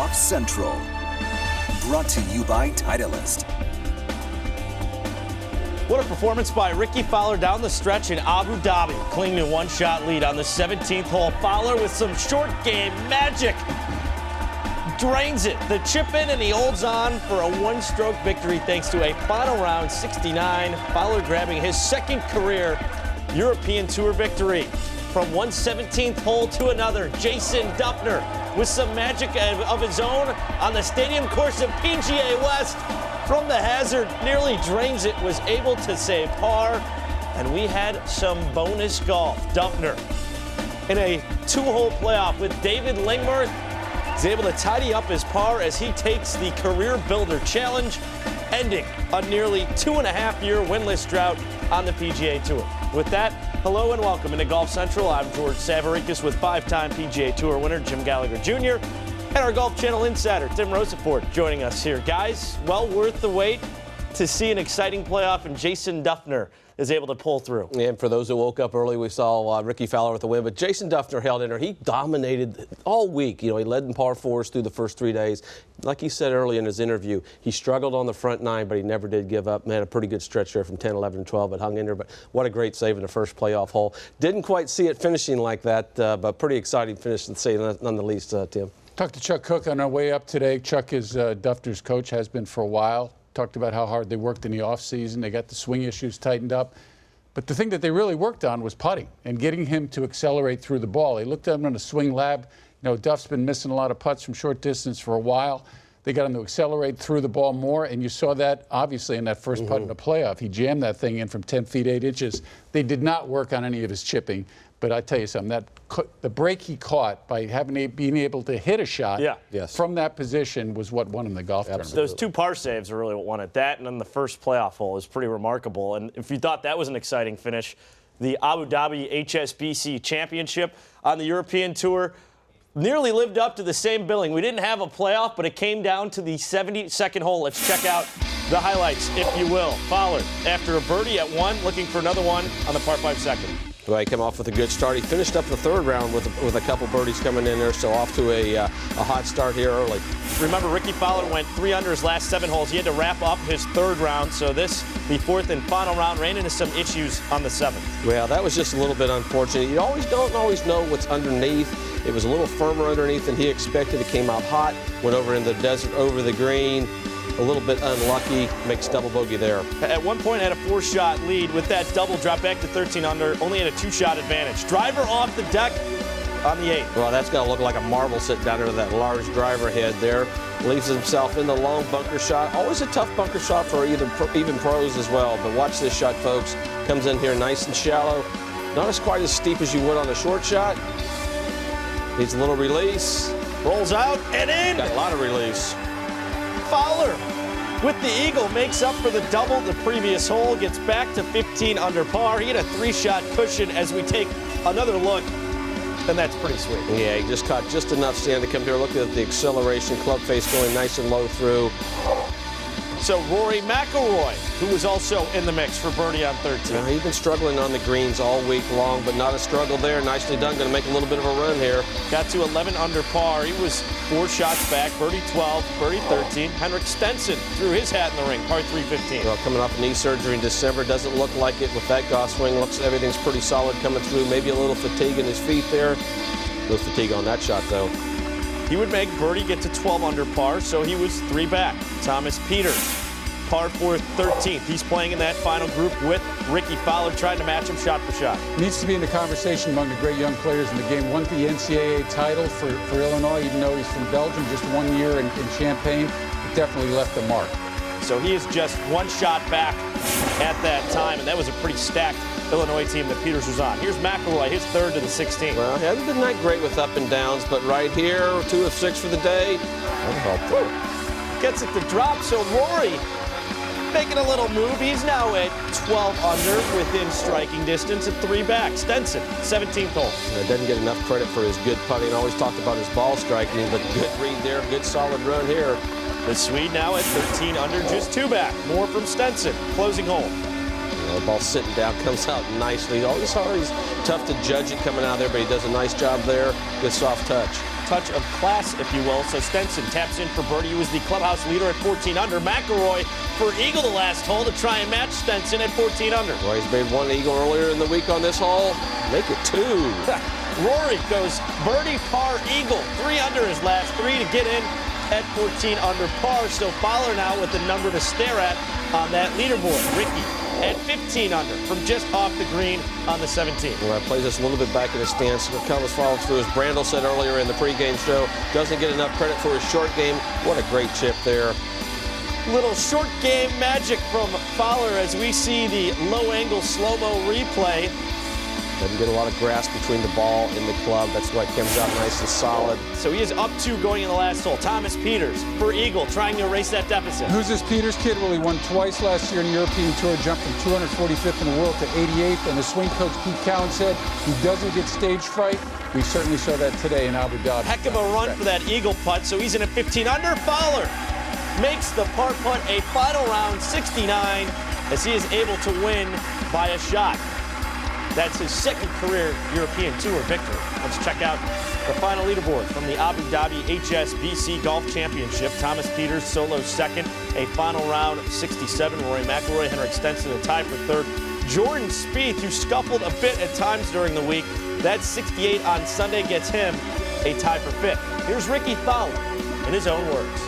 Golf Central. Brought to you by Titleist. What a performance by Ricky Fowler down the stretch in Abu Dhabi, clinging a one-shot lead on the 17th hole. Fowler with some short game magic. Drains it. The chip in, and he holds on for a one-stroke victory thanks to a final round 69. Fowler grabbing his second career European Tour victory. From one 17th hole to another, Jason Dufner with some magic of his own on the stadium course of PGA West. From the hazard, nearly drains it, was able to save par, and we had some bonus golf. Dufner in a two-hole playoff with David Lingmerth is able to tidy up his par as he takes the Career Builder Challenge, ending a nearly 2.5-year winless drought on the PGA Tour. With that, hello and welcome into Golf Central. I'm George Savarickas with five-time PGA Tour winner Jim Gallagher Jr. and our Golf Channel insider Tim Rosaport joining us here. Guys, well worth the wait to see an exciting playoff, and Jason Dufner is able to pull through. And for those who woke up early, we saw Ricky Fowler with the win, but Jason Dufner held in there. He dominated all week. You know, he led in par fours through the first 3 days. Like he said early in his interview, he struggled on the front nine, but he never did give up. Had a pretty good stretch there from 10, 11, and 12, but hung in there. But what a great save in the first playoff hole. Didn't quite see it finishing like that, but pretty exciting finish to say none the least, Tim. Talked to Chuck Cook on our way up today. Chuck is Dufner's coach, has been for a while. Talked about how hard they worked in the offseason. They got the swing issues tightened up. But the thing that they really worked on was putting and getting him to accelerate through the ball. They looked at him on a swing lab. You know, Duff's been missing a lot of putts from short distance for a while. They got him to accelerate through the ball more, and you saw that obviously in that first putt in the playoff. He jammed that thing in from 10 feet 8 inches. They did not work on any of his chipping. But I tell you something, the break he caught by being able to hit a shot from that position was what won him the golf tournament. Those two par saves are really what won it. That and then the first playoff hole is pretty remarkable. And if you thought that was an exciting finish, the Abu Dhabi HSBC Championship on the European Tour nearly lived up to the same billing. We didn't have a playoff, but it came down to the 72nd hole. Let's check out the highlights, if you will. Fowler, after a birdie at one, looking for another one on the par 5 second. Well, he came off with a good start. He finished up the third round with a couple birdies coming in there, so off to a hot start here early. Remember, Ricky Fowler went 3 under his last 7 holes. He had to wrap up his third round, so this, the fourth and final round, ran into some issues on the 7th. Well, that was just a little bit unfortunate. You don't always know what's underneath. It was a little firmer underneath than he expected. It came out hot, went over in the desert, over the green. A little bit unlucky, makes double bogey there. At one point had a 4-shot lead. With that double, drop back to 13 under, only had a 2-shot advantage. Driver off the deck on the 8th. Well, that's going to look like a marble sitting down there with that large driver head there. Leaves himself in the long bunker shot. Always a tough bunker shot for even pros as well. But watch this shot, folks. Comes in here nice and shallow. Not as quite as steep as you would on a short shot. Needs a little release. Rolls out and in. Got a lot of release. Fowler with the eagle makes up for the double the previous hole, gets back to 15 under par. He had a 3-shot cushion as we take another look, and that's pretty sweet. Yeah, he just caught just enough sand to come here. Look at the acceleration, club face going nice and low through. So Rory McIlroy, who was also in the mix for birdie on 13. He's been struggling on the greens all week long, but not a struggle there. Nicely done. Going to make a little bit of a run here. Got to 11 under par. He was 4 shots back. Birdie 12, birdie 13. Henrik Stenson threw his hat in the ring. Par 3 15. Well, coming off knee surgery in December, doesn't look like it with that golf swing. Looks everything's pretty solid coming through. Maybe a little fatigue in his feet there. No fatigue on that shot though. He would make birdie get to 12 under par, so he was 3 back. Thomas Peters, par 4 13th. He's playing in that final group with Ricky Fowler, trying to match him shot for shot. Needs to be in the conversation among the great young players in the game. Won the NCAA title for Illinois, even though he's from Belgium, just 1 year in Champaign. It definitely left a mark. So he is just 1 shot back at that time, and that was a pretty stacked Illinois team that Peters was on. Here's McIlroy, his 3rd to the 16th. Well, he hasn't been that great with up and downs, but right here, 2 of 6 for the day. That'll help. Gets it to drop, so Rory making a little move. He's now at 12 under, within striking distance at 3 back. Stenson, 17th hole. Doesn't get enough credit for his good putting. Always talked about his ball striking, but good read there, good solid run here. The Swede now at 13 under, just 2 back. More from Stenson, closing hole. The ball sitting down, comes out nicely. Always hard. He's tough to judge it coming out there, but he does a nice job there. Good soft touch. touch of class, if you will. So Stenson taps in for birdie, who was the clubhouse leader at 14 under. McIlroy for eagle the last hole to try and match Stenson at 14 under. Well, he's made one eagle earlier in the week on this hole. Make it 2. Rory goes birdie, par, eagle. 3 under his last 3 to get in at 14 under par. So Fowler now with the number to stare at on that leaderboard. Ricky at 15 under from just off the green on the 17th. Well, that plays us a little bit back in his stance. McCullum's followed through, as Brandel said earlier in the pregame show. Doesn't get enough credit for his short game. What a great chip there. Little short game magic from Fowler as we see the low angle slow-mo replay. Doesn't get a lot of grass between the ball and the club. That's why it comes out nice and solid. So he is up 2 going in the last hole. Thomas Peters for eagle, trying to erase that deficit. Who's this Peters kid? Well, he won twice last year in the European Tour, jumped from 245th in the world to 88th. And the swing coach Pete Cowan said he doesn't get stage fright. We certainly saw that today in Abu Dhabi. Heck of a run for that eagle putt. So he's in at 15 under. Fowler makes the par putt a final round 69 as he is able to win by a shot. That's his second career European Tour victory. Let's check out the final leaderboard from the Abu Dhabi HSBC Golf Championship. Thomas Peters solo second, a final round 67. Rory McIlroy, Henrik Stenson a tie for third. Jordan Spieth, who scuffled a bit at times during the week, that 68 on Sunday gets him a tie for fifth. Here's Ricky Fowler in his own words.